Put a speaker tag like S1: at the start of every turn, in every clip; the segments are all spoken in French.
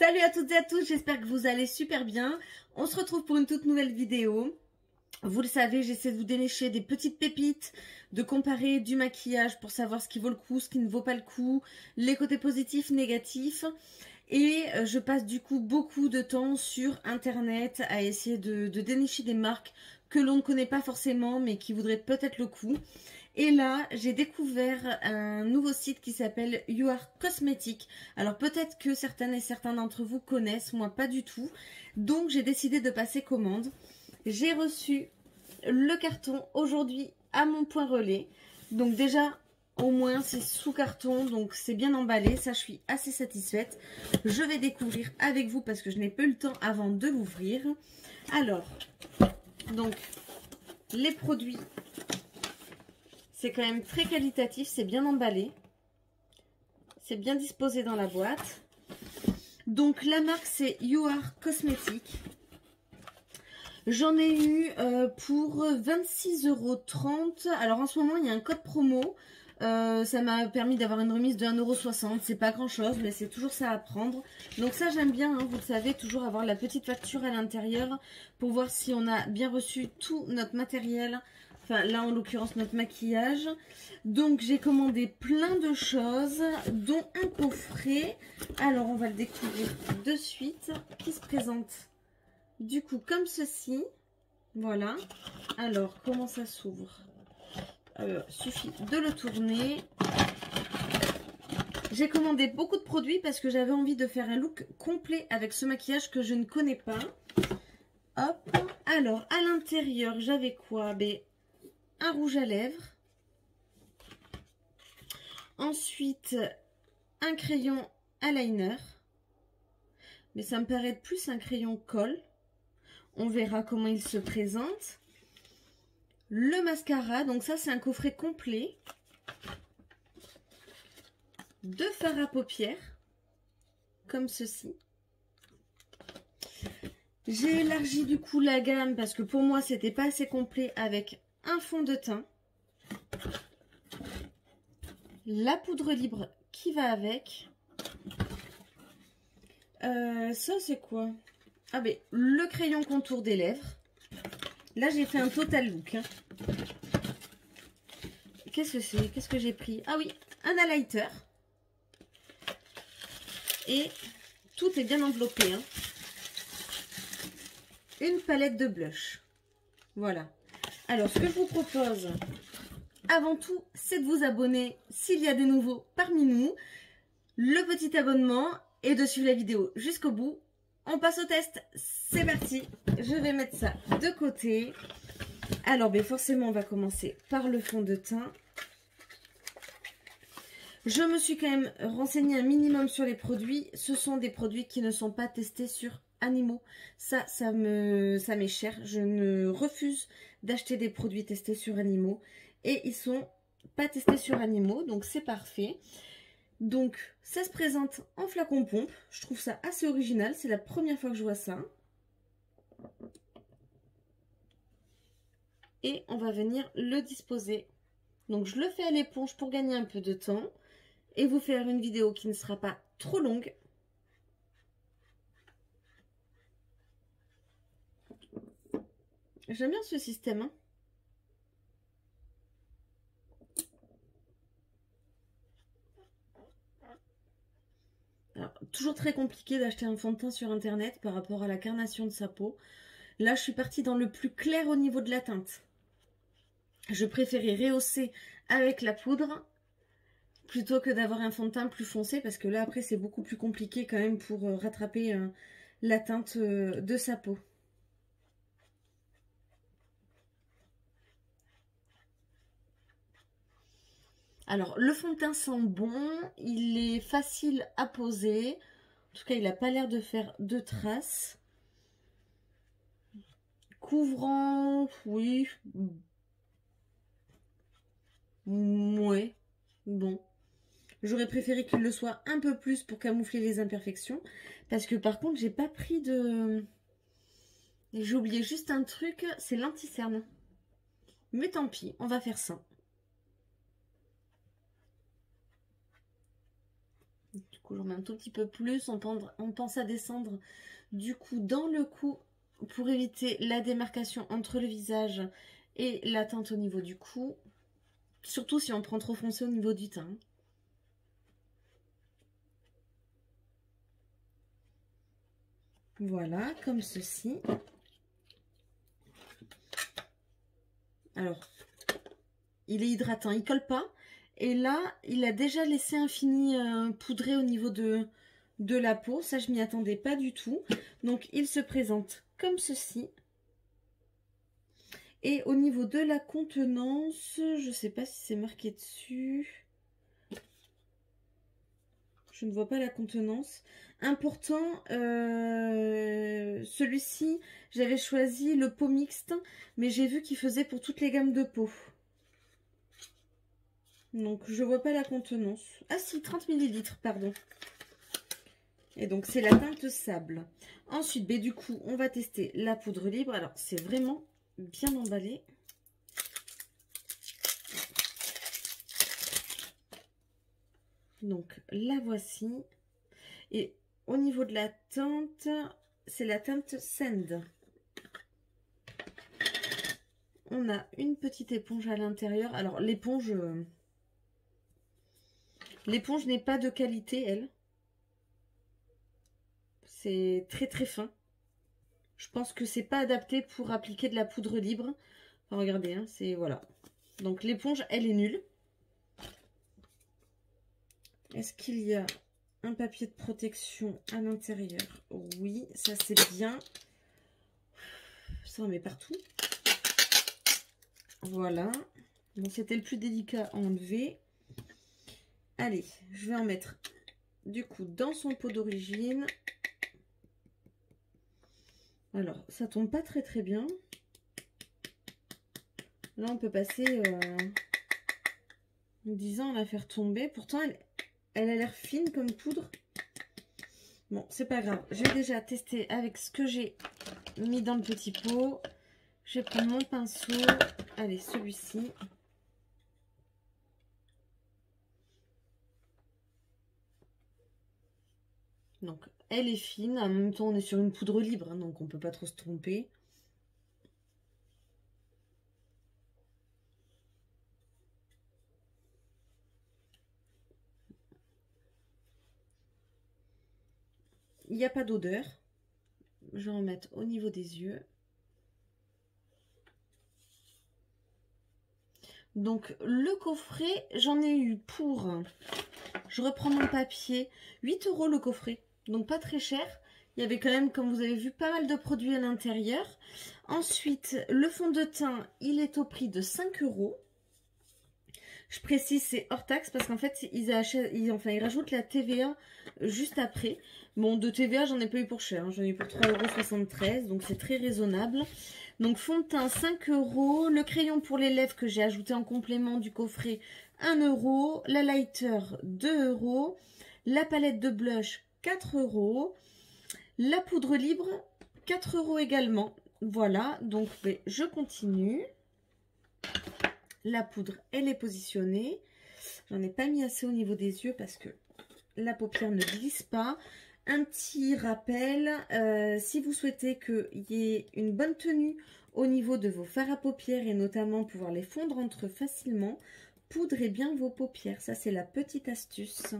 S1: Salut à toutes et à tous, j'espère que vous allez super bien. On se retrouve pour une toute nouvelle vidéo. Vous le savez, j'essaie de vous dénicher des petites pépites, de comparer du maquillage pour savoir ce qui vaut le coup, ce qui ne vaut pas le coup, les côtés positifs, négatifs. Et je passe du coup beaucoup de temps sur internet à essayer de dénicher des marques que l'on ne connaît pas forcément mais qui voudraient peut-être le coup. Et là, j'ai découvert un nouveau site qui s'appelle You Are Cosmetic. Alors peut-être que certaines et certains d'entre vous connaissent, moi pas du tout. Donc j'ai décidé de passer commande. J'ai reçu le carton aujourd'hui à mon point relais. Donc déjà, au moins c'est sous carton, donc c'est bien emballé. Ça, je suis assez satisfaite. Je vais découvrir avec vous parce que je n'ai pas eu le temps avant de l'ouvrir. Alors, donc les produits... C'est quand même très qualitatif, c'est bien emballé. C'est bien disposé dans la boîte. Donc la marque c'est You Are Cosmetic. J'en ai eu pour 26,30 €. Alors en ce moment il y a un code promo. Ça m'a permis d'avoir une remise de 1,60 €. C'est pas grand chose mais c'est toujours ça à prendre. Donc ça j'aime bien, hein, vous le savez, toujours avoir la petite facture à l'intérieur pour voir si on a bien reçu tout notre matériel. Enfin, là, en l'occurrence, notre maquillage. Donc, j'ai commandé plein de choses, dont un coffret. Alors, on va le découvrir de suite. Qui se présente du coup comme ceci. Voilà. Alors, comment ça s'ouvre? Suffit de le tourner. J'ai commandé beaucoup de produits parce que j'avais envie de faire un look complet avec ce maquillage que je ne connais pas. Hop. Alors, à l'intérieur, j'avais quoi? Un rouge à lèvres, ensuite un crayon eyeliner, mais ça me paraît être plus un crayon colle. On verra comment il se présente. Le mascara, donc ça c'est un coffret complet. Deux fards à paupières, comme ceci. J'ai élargi du coup la gamme parce que pour moi c'était pas assez complet avec un fond de teint, la poudre libre qui va avec. Ça c'est quoi? Ah ben le crayon contour des lèvres. Là j'ai fait un total look, hein. Qu'est-ce que c'est? Qu'est-ce que j'ai pris? Ah oui, un highlighter. Et tout est bien enveloppé, hein. Une palette de blush. Voilà. Alors, ce que je vous propose, avant tout, c'est de vous abonner s'il y a des nouveaux parmi nous. Le petit abonnement et de suivre la vidéo jusqu'au bout. On passe au test. C'est parti. Je vais mettre ça de côté. Alors, forcément, on va commencer par le fond de teint. Je me suis quand même renseignée un minimum sur les produits. Ce sont des produits qui ne sont pas testés sur animaux. Ça m'est cher. Je ne refuse d'acheter des produits testés sur animaux. Et ils sont pas testés sur animaux, donc c'est parfait. Donc ça se présente en flacon pompe. Je trouve ça assez original. C'est la première fois que je vois ça. Et on va venir le disposer. Donc je le fais à l'éponge pour gagner un peu de temps. Et vous faire une vidéo qui ne sera pas trop longue. J'aime bien ce système, hein. Alors, toujours très compliqué d'acheter un fond de teint sur internet par rapport à la carnation de sa peau. Là, je suis partie dans le plus clair au niveau de la teinte. Je préférais rehausser avec la poudre plutôt que d'avoir un fond de teint plus foncé parce que là, après, c'est beaucoup plus compliqué quand même pour rattraper la teinte de sa peau. Alors, le fond de teint sent bon, il est facile à poser. En tout cas, il n'a pas l'air de faire de traces. Couvrant, oui. Ouais, bon. J'aurais préféré qu'il le soit un peu plus pour camoufler les imperfections. Parce que par contre, j'ai pas pris de... J'ai oublié juste un truc, c'est l'anti-cerne. Mais tant pis, on va faire ça. coup, j'en mets un tout petit peu plus. On pense à descendre du coup dans le cou pour éviter la démarcation entre le visage et la teinte au niveau du cou. Surtout si on prend trop foncé au niveau du teint. Voilà, comme ceci. Alors, il est hydratant, il colle pas. Et là, il a déjà laissé un fini poudré au niveau de la peau. Ça, je m'y attendais pas du tout. Donc, il se présente comme ceci. Et au niveau de la contenance, je ne sais pas si c'est marqué dessus. Je ne vois pas la contenance. Important, celui-ci, j'avais choisi le pot mixte, mais j'ai vu qu'il faisait pour toutes les gammes de peau. Donc, je vois pas la contenance. Ah si, 30 ml, pardon. Et donc, c'est la teinte sable. Ensuite, ben, du coup, on va tester la poudre libre. Alors, c'est vraiment bien emballé. Donc, la voici. Et au niveau de la teinte, c'est la teinte Sand. On a une petite éponge à l'intérieur. Alors, l'éponge n'est pas de qualité, elle. C'est très très fin. Je pense que c'est pas adapté pour appliquer de la poudre libre. Enfin, regardez, hein, c'est voilà. Donc l'éponge, elle est nulle. Est-ce qu'il y a un papier de protection à l'intérieur? Oui, ça c'est bien. Ça on met partout. Voilà. Bon, c'était le plus délicat à enlever. Allez, je vais en mettre du coup dans son pot d'origine. Alors, ça tombe pas très très bien. Là, on peut passer 10 ans à la faire tomber. Pourtant, elle a l'air fine comme poudre. Bon, c'est pas grave. Je vais déjà tester avec ce que j'ai mis dans le petit pot. Je vais prendre mon pinceau. Allez, celui-ci. Donc, elle est fine. En même temps, on est sur une poudre libre, hein, donc on peut pas trop se tromper. Il n'y a pas d'odeur. Je vais en mettre au niveau des yeux. Donc, le coffret, j'en ai eu pour... Je reprends mon papier. 8 € le coffret. Donc, pas très cher. Il y avait quand même, comme vous avez vu, pas mal de produits à l'intérieur. Ensuite, le fond de teint, il est au prix de 5 €. Je précise, c'est hors taxe parce qu'en fait, ils rajoutent la TVA juste après. Bon, de TVA, j'en ai pas eu pour cher. Hein. J'en ai eu pour 3,73 €. Donc, c'est très raisonnable. Donc, fond de teint, 5 €. Le crayon pour les lèvres que j'ai ajouté en complément du coffret, 1 €. La lighter, 2 €. La palette de blush, 4 €. La poudre libre, 4 € également. Voilà, donc je continue. La poudre, elle est positionnée. J'en ai pas mis assez au niveau des yeux parce que la paupière ne glisse pas. Un petit rappel, si vous souhaitez qu'il y ait une bonne tenue au niveau de vos fards à paupières et notamment pouvoir les fondre entre eux facilement, poudrez bien vos paupières. Ça, c'est la petite astuce.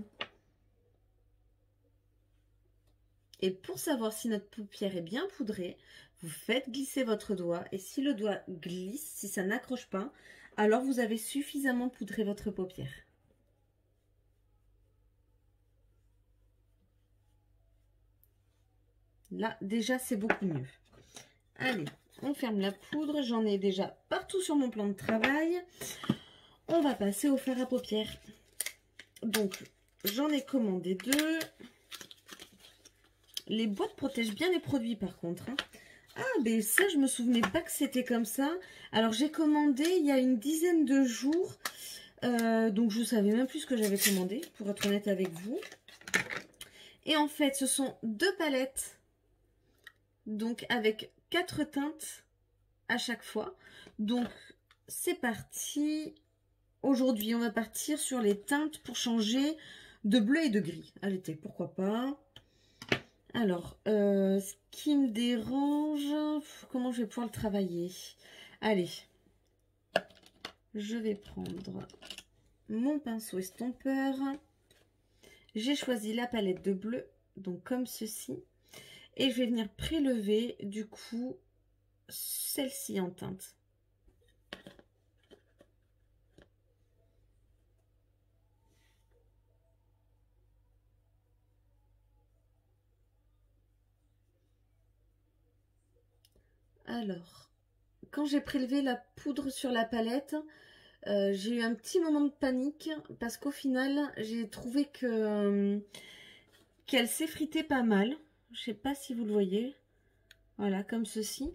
S1: Et pour savoir si notre paupière est bien poudrée, vous faites glisser votre doigt. Et si le doigt glisse, si ça n'accroche pas, alors vous avez suffisamment poudré votre paupière. Là, déjà, c'est beaucoup mieux. Allez, on ferme la poudre. J'en ai déjà partout sur mon plan de travail. On va passer au fard à paupières. Donc, j'en ai commandé 2. Les boîtes protègent bien les produits, par contre. Hein. Ah, ben ça, je me souvenais pas que c'était comme ça. Alors, j'ai commandé il y a une dizaine de jours. Donc, je ne savais même plus ce que j'avais commandé, pour être honnête avec vous. Et en fait, ce sont 2 palettes. Donc, avec 4 teintes à chaque fois. Donc, c'est parti. Aujourd'hui, on va partir sur les teintes pour changer de bleu et de gris à l'été, pourquoi pas. Alors, ce qui me dérange, comment je vais pouvoir le travailler? Allez, je vais prendre mon pinceau estompeur. J'ai choisi la palette de bleu, donc comme ceci. Et je vais venir prélever, du coup, celle-ci en teinte. Alors, quand j'ai prélevé la poudre sur la palette, j'ai eu un petit moment de panique parce qu'au final, j'ai trouvé que qu'elle s'effritait pas mal. Je sais pas si vous le voyez. Voilà, comme ceci.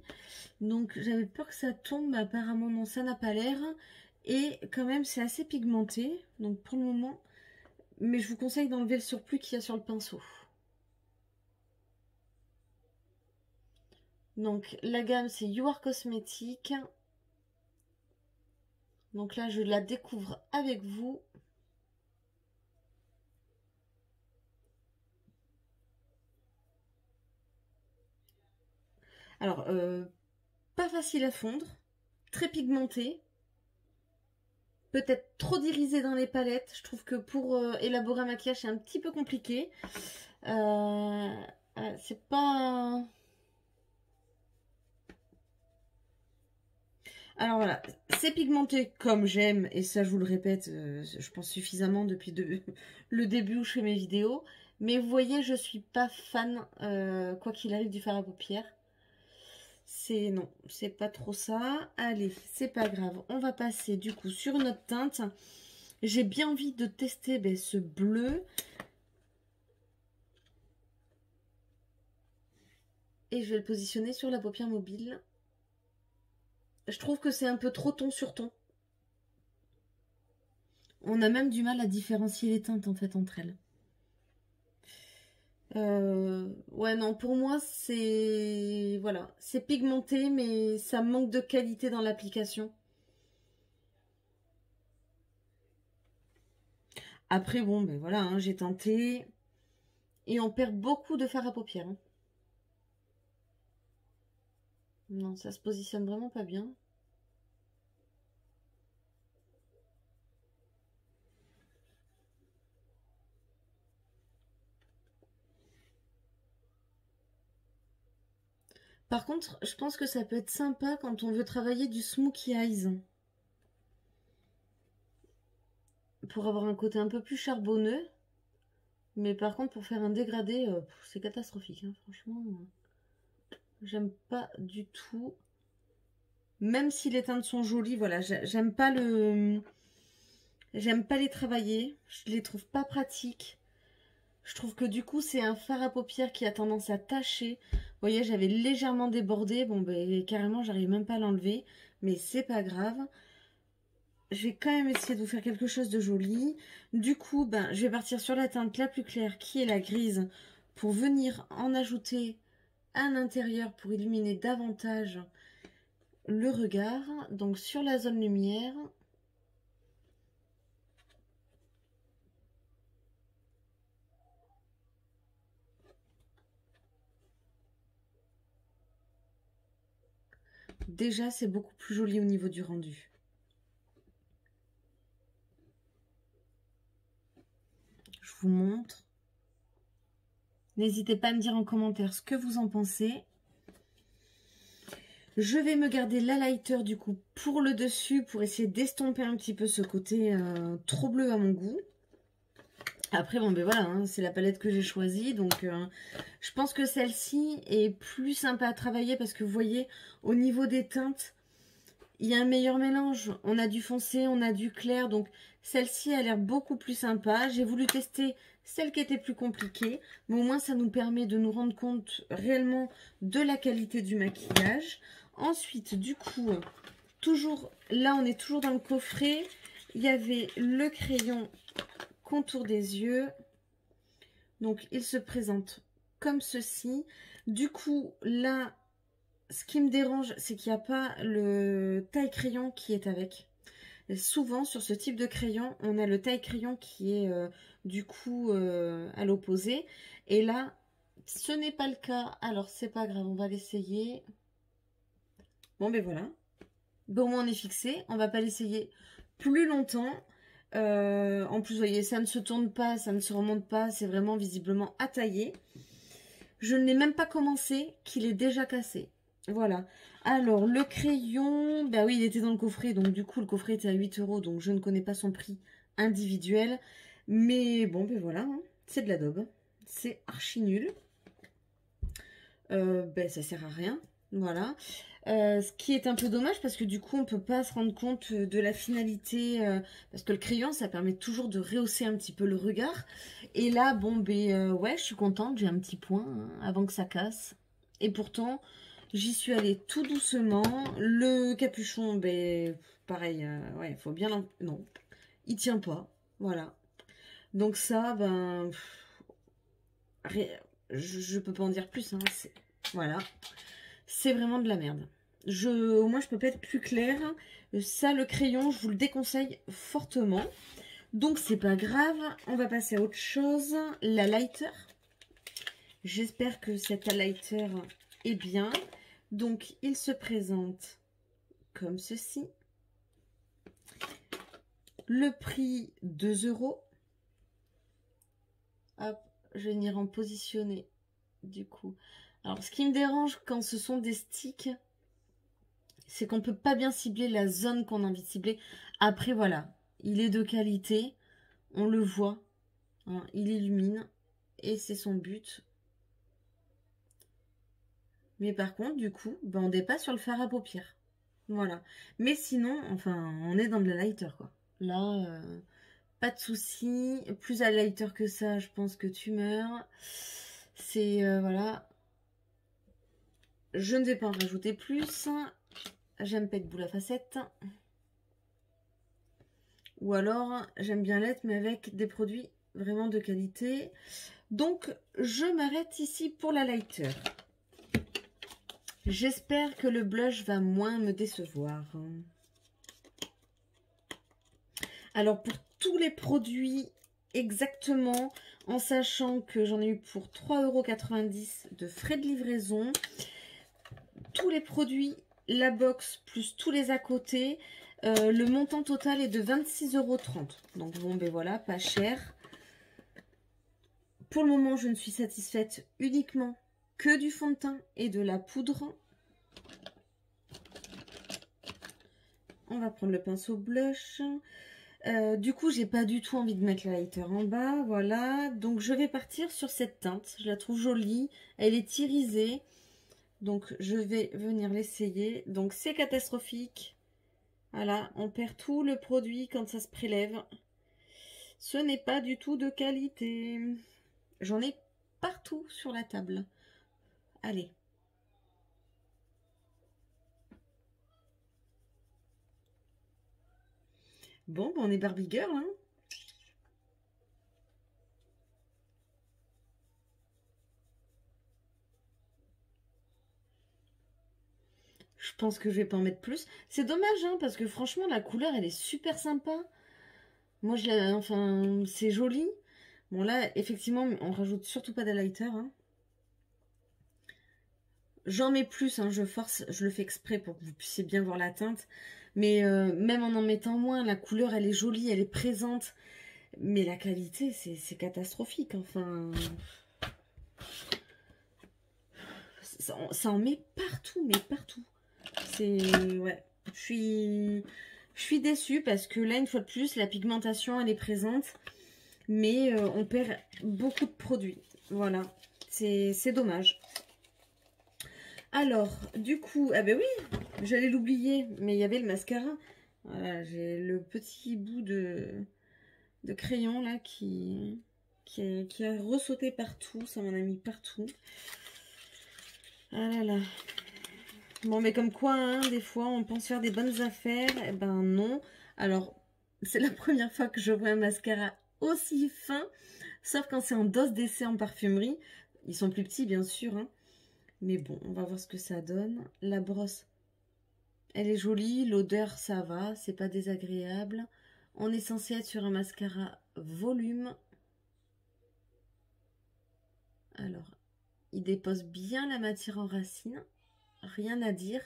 S1: Donc, j'avais peur que ça tombe, mais apparemment, non, ça n'a pas l'air. Et quand même, c'est assez pigmenté. Donc, pour le moment, mais je vous conseille d'enlever le surplus qu'il y a sur le pinceau. Donc, la gamme, c'est You Are Cosmetics. Donc là, je la découvre avec vous. Alors, pas facile à fondre, très pigmenté, peut-être trop irisé dans les palettes. Je trouve que pour élaborer un maquillage, c'est un petit peu compliqué. C'est pas... Alors voilà, c'est pigmenté comme j'aime, et ça je vous le répète, je pense suffisamment depuis le début où je fais mes vidéos. Mais vous voyez, je suis pas fan, quoi qu'il arrive, du fard à paupières. C'est non, c'est pas trop ça. Allez, c'est pas grave. On va passer du coup sur une autre teinte. J'ai bien envie de tester ce bleu. Et je vais le positionner sur la paupière mobile. Je trouve que c'est un peu trop ton sur ton. On a même du mal à différencier les teintes en fait entre elles. Ouais, non, pour moi, c'est... Voilà, c'est pigmenté, mais ça manque de qualité dans l'application. Après, bon, ben voilà, hein, j'ai tenté. Et on perd beaucoup de fard à paupières. Hein. Non, ça se positionne vraiment pas bien. Par contre, je pense que ça peut être sympa quand on veut travailler du smokey eyes. Pour avoir un côté un peu plus charbonneux. Mais par contre, pour faire un dégradé, c'est catastrophique. Hein, franchement, j'aime pas du tout. Même si les teintes sont jolies, voilà, j'aime pas le... J'aime pas les travailler. Je les trouve pas pratiques. Je trouve que du coup, c'est un fard à paupières qui a tendance à tacher. Vous voyez, j'avais légèrement débordé. Bon, ben, carrément, j'arrive même pas à l'enlever. Mais c'est pas grave. Je vais quand même essayer de vous faire quelque chose de joli. Du coup, ben, je vais partir sur la teinte la plus claire, qui est la grise, pour venir en ajouter à l'intérieur pour illuminer davantage le regard. Donc, sur la zone lumière... Déjà, c'est beaucoup plus joli au niveau du rendu. Je vous montre. N'hésitez pas à me dire en commentaire ce que vous en pensez. Je vais me garder l'highlighter du coup pour le dessus pour essayer d'estomper un petit peu ce côté trop bleu à mon goût. Après, bon, ben voilà, hein, c'est la palette que j'ai choisie. Donc, je pense que celle-ci est plus sympa à travailler parce que vous voyez, au niveau des teintes, il y a un meilleur mélange. On a du foncé, on a du clair. Donc, celle-ci a l'air beaucoup plus sympa. J'ai voulu tester celle qui était plus compliquée. Mais au moins, ça nous permet de nous rendre compte réellement de la qualité du maquillage. Ensuite, du coup, toujours, là, on est toujours dans le coffret. Il y avait le crayon contour des yeux. Donc, il se présente comme ceci. Du coup, là... Ce qui me dérange, c'est qu'il n'y a pas le taille crayon qui est avec. Et souvent, sur ce type de crayon, on a le taille crayon qui est du coup à l'opposé. Et là, ce n'est pas le cas. Alors, c'est pas grave, on va l'essayer. Bon, ben voilà. Bon, au moins, on est fixé. On va pas l'essayer plus longtemps. En plus, vous voyez, ça ne se tourne pas, ça ne se remonte pas. C'est vraiment visiblement à tailler. Je n'ai même pas commencé, qu'il est déjà cassé. Voilà. Alors, le crayon, bah oui, il était dans le coffret. Donc, du coup, le coffret était à 8 €. Donc, je ne connais pas son prix individuel. Mais bon, ben voilà. Hein, c'est de la daube. C'est archi nul. Ben, ça sert à rien. Voilà. Ce qui est un peu dommage parce que du coup on peut pas se rendre compte de la finalité parce que le crayon ça permet toujours de rehausser un petit peu le regard et là bon ben ouais je suis contente, j'ai un petit point hein, avant que ça casse et pourtant j'y suis allée tout doucement. Le capuchon ben pareil ouais il faut bien non il tient pas voilà donc ça ben je peux pas en dire plus hein, voilà c'est vraiment de la merde. Au moins, je peux pas être plus claire. Ça, le crayon, je vous le déconseille fortement. Donc, c'est pas grave. On va passer à autre chose. La lighter. J'espère que cette lighter est bien. Donc, il se présente comme ceci. Le prix, 2 €. Hop, je vais venir en positionner du coup. Alors, ce qui me dérange quand ce sont des sticks, c'est qu'on ne peut pas bien cibler la zone qu'on a envie de cibler. Après, voilà, il est de qualité, on le voit, hein, il illumine, et c'est son but. Mais par contre, du coup, ben, on dépasse sur le fard à paupières. Voilà. Mais sinon, enfin, on est dans de la lighter, quoi. Là, pas de souci. Plus à lighter que ça, je pense que tu meurs. C'est, voilà. Je ne vais pas en rajouter plus. J'aime pas être boule à facettes. Ou alors, j'aime bien l'être, mais avec des produits vraiment de qualité. Donc, je m'arrête ici pour la lighter. J'espère que le blush va moins me décevoir. Alors, pour tous les produits, exactement, en sachant que j'en ai eu pour 3,90 € de frais de livraison. Tous les produits, la box plus tous les à côté, le montant total est de 26,30 €. Donc bon, ben voilà, pas cher. Pour le moment, je ne suis satisfaite uniquement que du fond de teint et de la poudre. On va prendre le pinceau blush. Du coup, j'ai pas du tout envie de mettre la lighter en bas, voilà. Donc, je vais partir sur cette teinte. Je la trouve jolie. Elle est irisée. Donc, je vais venir l'essayer. Donc, c'est catastrophique. Voilà, on perd tout le produit quand ça se prélève. Ce n'est pas du tout de qualité. J'en ai partout sur la table. Allez. Bon, ben on est Barbie Girl, hein. Je pense que je vais pas en mettre plus. C'est dommage, hein, parce que franchement, la couleur, elle est super sympa. Moi, enfin, c'est joli. Bon, là, effectivement, on rajoute surtout pas d'highlighter, hein. J'en mets plus, hein, je force, je le fais exprès pour que vous puissiez bien voir la teinte. Mais même en mettant moins, la couleur, elle est jolie, elle est présente. Mais la qualité, c'est catastrophique, enfin... Ça en met partout, mais partout. C'est... Ouais. Je suis déçue parce que là, une fois de plus, la pigmentation, elle est présente. Mais on perd beaucoup de produits. Voilà. C'est dommage. Alors, du coup... Ah ben oui, j'allais l'oublier. Mais il y avait le mascara. Voilà, j'ai le petit bout de crayon là qui a ressauté partout. Ça m'en a mis partout. Ah là là. Bon, mais comme quoi, hein, des fois, on pense faire des bonnes affaires. Eh ben non. Alors, c'est la première fois que je vois un mascara aussi fin. Sauf quand c'est en dose d'essai en parfumerie. Ils sont plus petits, bien sûr. Hein. Mais bon, on va voir ce que ça donne. La brosse, Elle est jolie, l'odeur ça va, c'est pas désagréable. On est censé être sur un mascara volume. Alors, il dépose bien la matière en racine, rien à dire.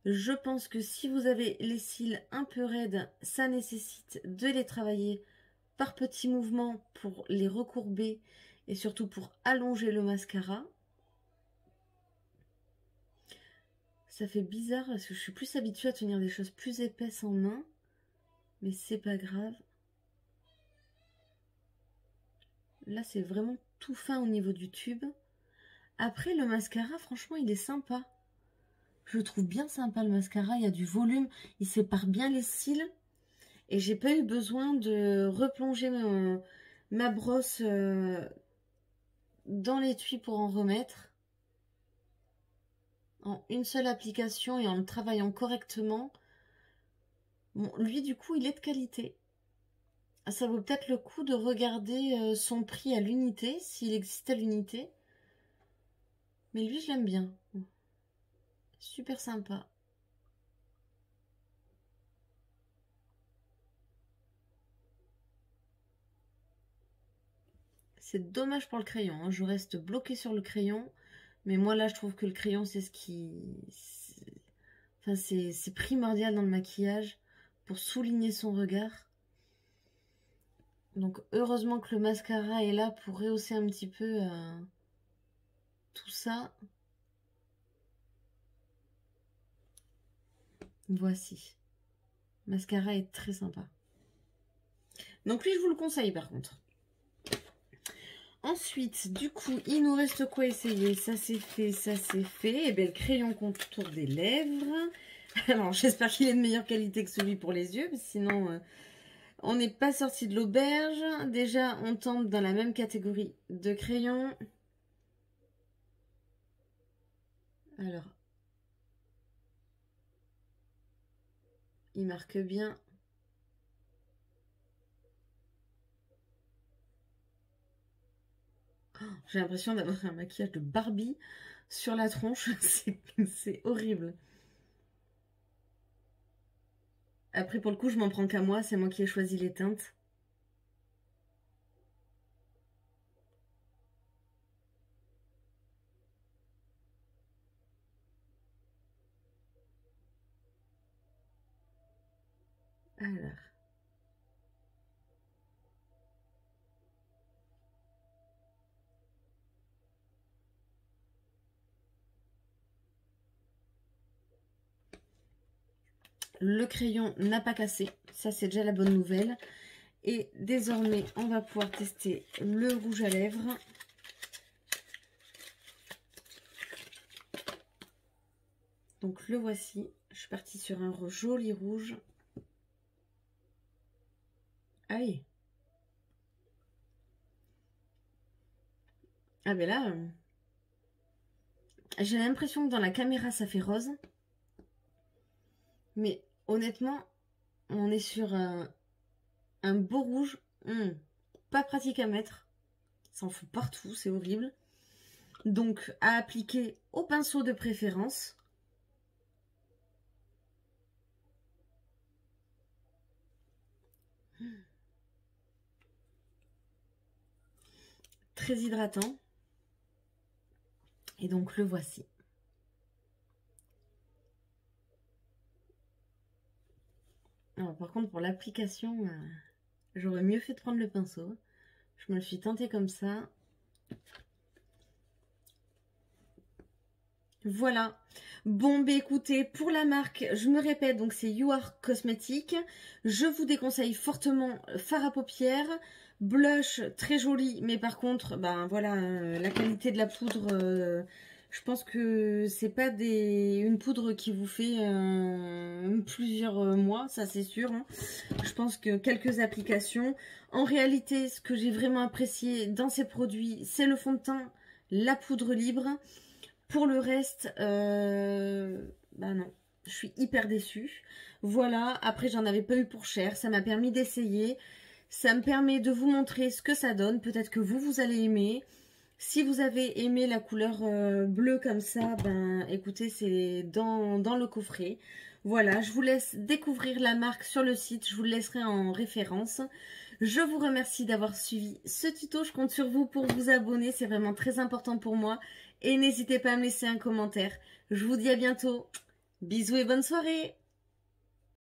S1: Je pense que si vous avez les cils un peu raides, ça nécessite de les travailler par petits mouvements pour les recourber et surtout pour allonger le mascara. Ça fait bizarre parce que je suis plus habituée à tenir des choses plus épaisses en main, mais c'est pas grave. Là, c'est vraiment tout fin au niveau du tube. Après, le mascara, franchement, il est sympa. Je le trouve bien sympa, le mascara. Il y a du volume, il sépare bien les cils. Et j'ai pas eu besoin de replonger ma brosse dans l'étui pour en remettre. En une seule application et en le travaillant correctement. Bon, lui, du coup, il est de qualité. Ça vaut peut-être le coup de regarder son prix à l'unité, s'il existe à l'unité. Mais lui, je l'aime bien. Super sympa. C'est dommage pour le crayon, hein. Je reste bloquée sur le crayon. Mais moi, là, je trouve que le crayon, c'est ce qui... Enfin, c'est primordial dans le maquillage pour souligner son regard. Donc, heureusement que le mascara est là pour rehausser un petit peu tout ça. Voici. Le mascara est très sympa. Donc, lui, je vous le conseille, par contre. Ensuite, du coup, il nous reste quoi essayer? Ça c'est fait, ça c'est fait. Et bien, le crayon contour des lèvres. Alors, j'espère qu'il est de meilleure qualité que celui pour les yeux, sinon, on n'est pas sorti de l'auberge. Déjà, on tombe dans la même catégorie de crayons. Alors, il marque bien. Oh, j'ai l'impression d'avoir un maquillage de Barbie sur la tronche. C'est horrible. Après, pour le coup, je m'en prends qu'à moi. C'est moi qui ai choisi les teintes. Alors. Le crayon n'a pas cassé. Ça, c'est déjà la bonne nouvelle. Et désormais, on va pouvoir tester le rouge à lèvres. Donc, le voici. Je suis partie sur un joli rouge. Aïe. Ah ben là, j'ai l'impression que dans la caméra, ça fait rose. Mais honnêtement, on est sur un beau rouge. Pas pratique à mettre. Ça en fout partout, c'est horrible. Donc, à appliquer au pinceau de préférence. Très hydratant. Et donc, le voici. Alors, par contre, pour l'application, j'aurais mieux fait de prendre le pinceau. Je me le suis tenté comme ça. Voilà. Bon, bah écoutez, pour la marque, je me répète, donc c'est You Are Cosmetics. Je vous déconseille fortement fard à paupières. Blush, très joli, mais par contre, ben voilà, la qualité de la poudre, je pense que c'est pas une poudre qui vous fait plusieurs mois, ça c'est sûr. Hein. Je pense que quelques applications. En réalité, ce que j'ai vraiment apprécié dans ces produits, c'est le fond de teint, la poudre libre. Pour le reste, bah non, je suis hyper déçue. Voilà, après j'en avais pas eu pour cher, ça m'a permis d'essayer. Ça me permet de vous montrer ce que ça donne. Peut-être que vous allez aimer. Si vous avez aimé la couleur bleue comme ça, ben écoutez, c'est dans le coffret. Voilà, je vous laisse découvrir la marque sur le site, je vous le laisserai en référence. Je vous remercie d'avoir suivi ce tuto, je compte sur vous pour vous abonner, c'est vraiment très important pour moi. Et n'hésitez pas à me laisser un commentaire. Je vous dis à bientôt. Bisous et bonne soirée!